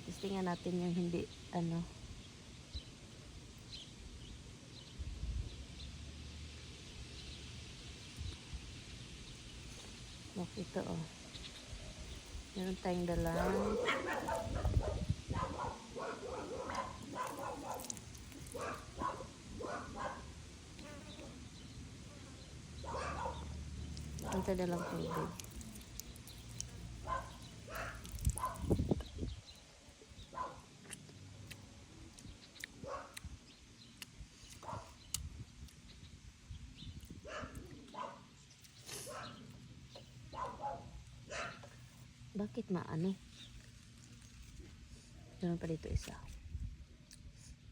Testingan natin yung hindi, ano. Look, ito oh. Meron tayong dalang. Ito dalang tubig. Bakit maano? Meron pa dito isa.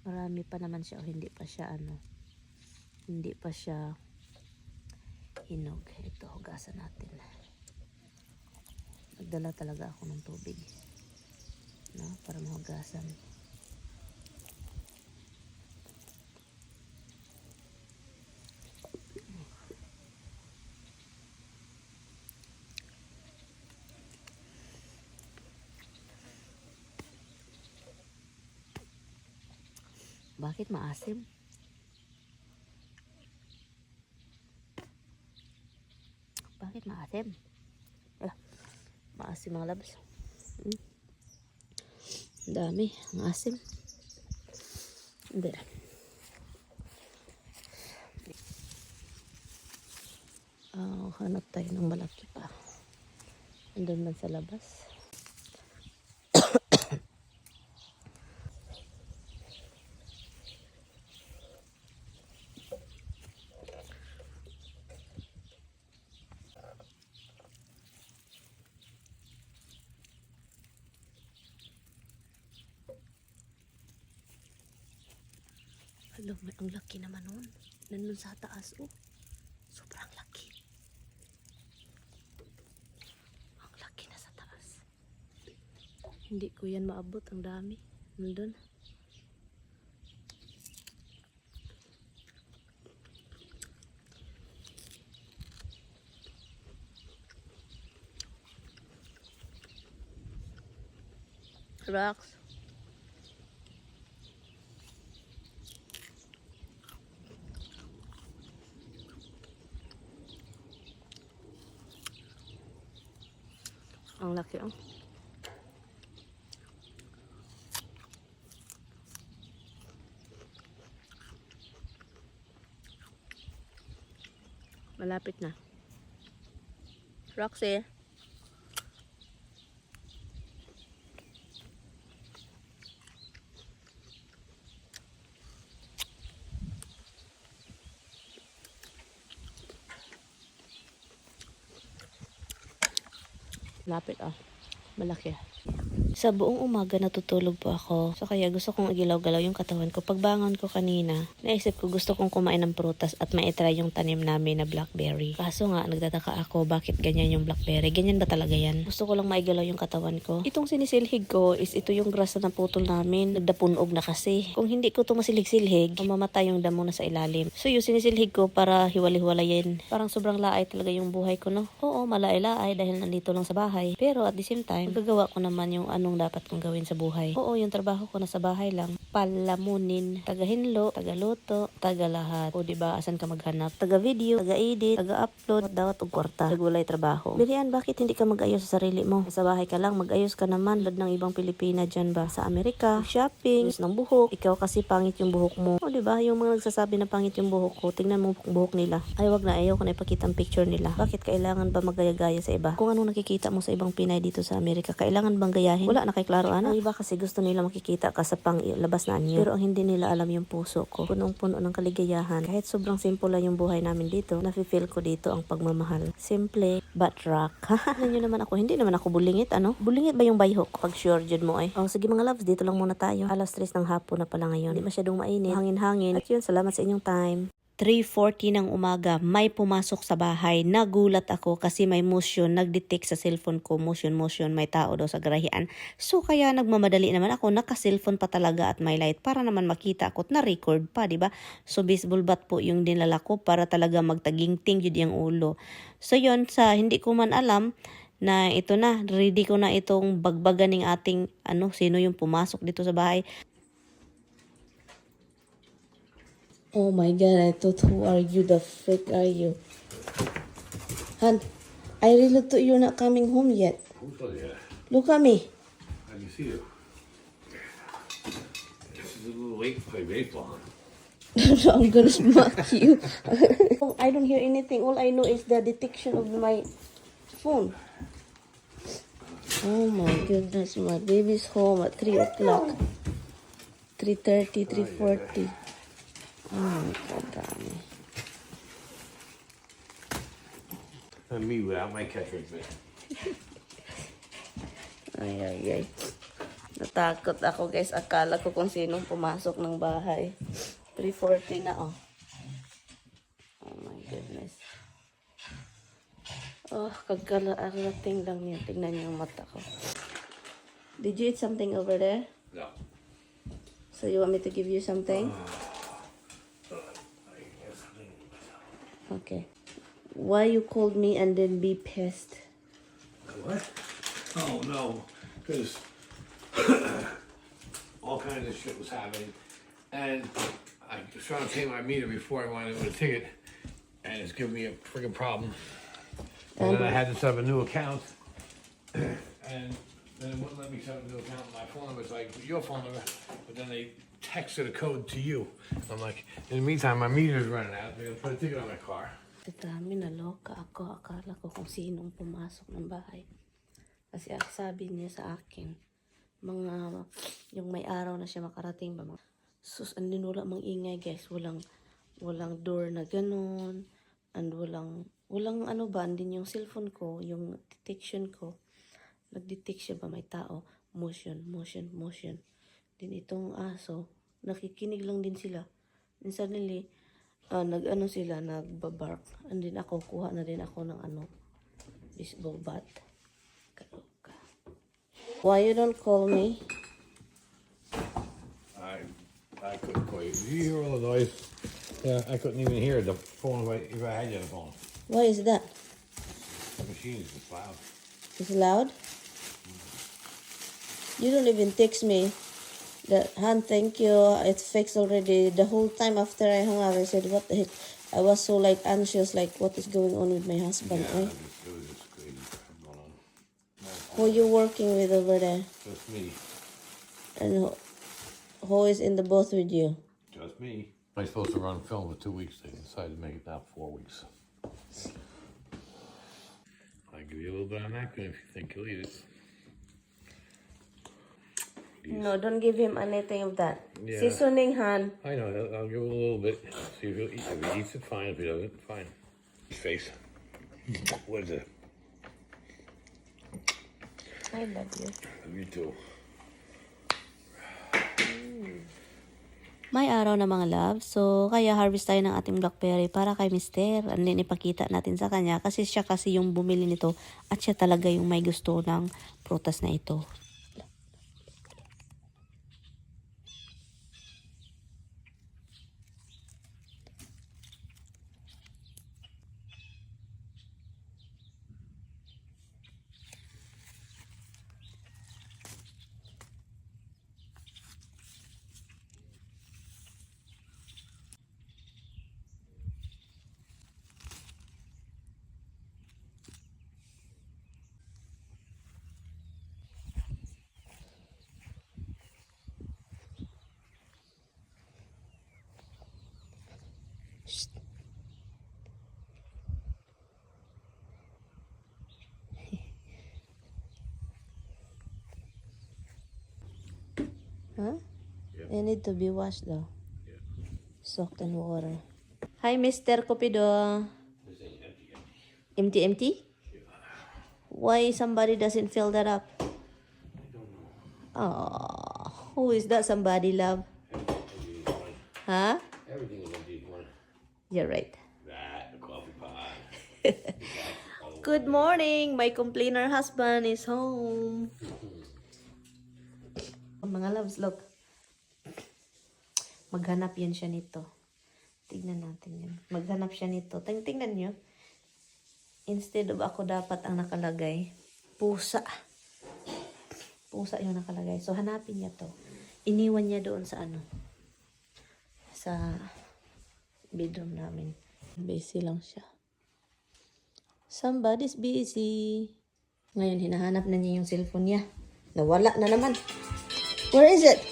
Marami pa naman siya o hindi pa siya ano. Hindi pa siya hinog. Ito, hugasan natin. Nagdala talaga ako ng tubig. No? Para mahugasan. Bakit maasim? Bakit maasim? Maasim mga labs. Dami. Ang asim. Hindi. Hanap tayo ng malaki pa. Andun man sa labas. Alam mo, ang laki naman nun. Nandun sa taas, oh. Sobrang laki. Ang laki na sa taas. Hindi ko yan maabot. Ang dami. Nandun. Rocks. Ang laki, oh. Malapit na. Roxy. Malapit, oh. Malaki. Sa buong umaga natutulog po ako. So kaya gusto kong igilaw-galaw yung katawan ko. Pagbangon ko kanina, naisip ko gusto kong kumain ng prutas at maitry yung tanim namin na blackberry. Kaso nga, nagtataka ako bakit ganyan yung blackberry. Ganyan ba talaga yan? Gusto ko lang maigalaw yung katawan ko. Itong sinisilhig ko is ito yung grass na naputol namin. Nagdapunog na kasi. Kung hindi ko ito masilhig-silhig, mamamatay yung damo na sa ilalim. So yung sinisilhig ko para hiwalay-hiwalayin. Parang sobrang laay talaga yung buhay ko, no? Oo, malaay-laay dahil nandito lang sa bahay. Pero at the same time, magagawa ko naman yung anong dapat kong gawin sa buhay. Oo, yung trabaho ko nasa bahay lang. Palamunin, taga-hinlo, taga-luto, taga-lahat. O diba, asan ka maghanap? Taga-video, taga-edit, taga-upload, dawat og kwarta. Nagulay trabaho. Bilian, bakit hindi ka mag-ayos sa sarili mo? Sa bahay ka lang, mag-ayos ka naman. Lad ng ibang Pilipina dyan ba? Sa Amerika, shopping, ng buhok. Ikaw kasi pangit yung buhok mo. O diba, yung mga nagsasabi na pangit yung buhok ko, tingnan mo buhok nila. Ay, wag na, ayaw ko na ipakita ang picture nila. Bakit kailangan ba magaya-gaya sa iba? Kung anong nakikita mo sa ibang Pinay dito sa Amerika, kailangan bang gayahin? Wala na kay klaro, ana. Ang iba kasi gusto nila makikita ka sa labas na anyo. Pero ang hindi nila alam yung puso ko. Punong-puno ng kaligayahan. Kahit sobrang simple lang yung buhay namin dito, nafe-feel ko dito ang pagmamahal. Simple, but rock. Ano nyo naman ako? Hindi naman ako bulingit, ano? Bulingit ba yung bayhok? Pag sure dyan mo ay. Oh, sige mga loves, dito lang muna tayo. Alas 3 ng hapon na pala ngayon. Hindi masyadong mainit. Hangin-hangin. At yun, salamat sa inyong time. 3:40 ng umaga, may pumasok sa bahay. Nagulat ako kasi may motion. Nag-detect sa cellphone ko, motion, may tao daw sa garahian. So kaya nagmamadali naman ako, naka-cellphone pa talaga at may light para naman makita ako at na-record pa, di ba? So baseball bat po yung dinala ko para talaga magtaging-ting yun yung ulo. So yun, sa hindi ko man alam, na ito na, ready ko na itong bagbagan ng ating, sino yung pumasok dito sa bahay. Oh my God, I thought, who are you? The frick are you? Han, I really thought you're not coming home yet. Who told you that? Look at me. I can see you. This is a little late to play baseball. I'm gonna smack you. I don't hear anything. All I know is the detection of my phone. Oh my goodness, my baby's home at 3 o'clock. 3:30, 3:40. Oh my God, dami. And me without my catcher's mitt. Ay. Natakot ako guys. Akala ko kung sinong pumasok ng bahay. 3:40 na oh. Oh my goodness. Oh, kagkalating lang niya. Tignan niyo yung mata ko. Did you eat something over there? No. So you want me to give you something? Okay. Why you called me and then be pissed? What? Oh no, because all kinds of shit was happening, and I was trying to pay my meter before I wanted to go to ticket, and it's giving me a freaking problem. And then I had to set up a new account, and then it wouldn't let me set up a new account. My phone number was like your phone number, but then they texted a code to you. I'm like, in the meantime, my meter's running out. They're gonna put a ticket on my car. Dami na loka ako. Akala ko kung sinong pumasok ng bahay. Kasi sabi niya sa akin, yung may araw na siya makarating ba. Sus, andin wala mang ingay guys. Walang door na ganun. And walang ano ba, andin yung cellphone ko, yung detection ko. Nag-detect siya ba may tao. Motion. Din itong aso, nakikinig lang din sila. And suddenly, nagbabark. And then kuha na din ako ng baseball bat. Kaloka. Why you don't call me? I couldn't call you. Did you hear all the noise? Yeah, I couldn't even hear the phone if I had you on the phone. Why is that? The machine is just loud. It's loud? You don't even text me. Han, thank you. It's fixed already. The whole time after I hung up, I said, what the heck? I was so anxious, what is going on with my husband, Yeah, eh? it was just crazy crap going on. Who you working with over there? Just me. And who is in the booth with you? Just me. I'm supposed to run film for 2 weeks. They decided to make it now 4 weeks. I'll give you a little bit of napkin if you think you'll eat it. No, don't give him anything of that. Yeah. Seasoning, Han. I know, I'll give it a little bit. See if he'll eat. If he eats it, fine. If he doesn't, fine. His face. What is it? I love you. Me too. May araw na mga love, so kaya harvest tayo ng ating blackberry para kay Mister. And then ipakita natin sa kanya kasi siya kasi yung bumili nito at siya talaga yung may gusto ng prutas na ito. Huh? Yeah. They need to be washed though. Yeah. Soaked in water. Hi, Mr. Cupido. This ain't empty. Empty, empty? Yeah. Why somebody doesn't fill that up? I don't know. Oh, who is that somebody, love? Everything is one. Huh? Everything is empty. One. You're right. That, the coffee pot. Good morning. My complainer husband is home. Mga loves, look. Maghanap yan siya nito. Tignan natin yan. Maghanap siya nito. Tingnan nyo. Instead of ako dapat ang nakalagay, pusa. Pusa yung nakalagay. So, hanapin niya to. Iniwan niya doon sa ano. Sa bedroom namin. Busy lang siya. Somebody's busy. Ngayon, hinahanap na niya yung cellphone niya. Nawala na naman. Where is it?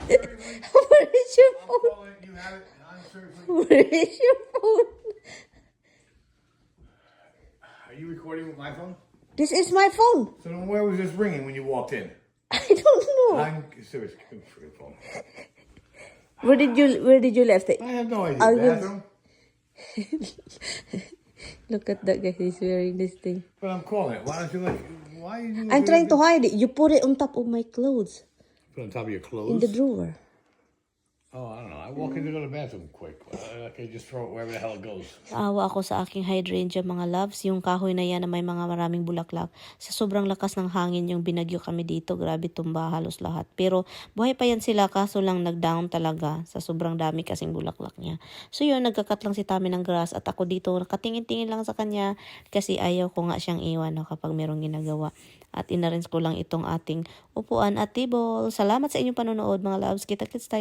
Where is your phone? You have it. I'm seriously. Where is your phone? Are you recording with my phone? This is my phone. So then where was this ringing when you walked in? I don't know. I'm serious. Freaking phone. Where did you left it? I have no idea. I will- Bathroom? Look at that guy. He's wearing this thing. But I'm calling it. Why don't you like? Why are you doing? I'm trying to hide it. You put it on top of my clothes. Put it on top of your In clothes. the drawer. Oh, I don't know. I walk in to go to the bathroom quick. I can just throw it wherever the hell it goes. Awa ako sa aking hydrangea mga loves. Yung kahoy na yan na may mga maraming bulaklak. Sa sobrang lakas ng hangin yung binagyo kami dito. Grabe, tumba halos lahat. Pero buhay pa yan sila kaso lang nag-down talaga sa sobrang dami kasing bulaklak niya. So yun, nagkakat lang si Tami ng grass at ako dito nakatingin-tingin lang sa kanya kasi ayaw ko nga siyang iwan no, kapag merong ginagawa. At inarrange ko lang itong ating upuan at table. Salamat sa inyong panonood mga loves. Kita-kits tayo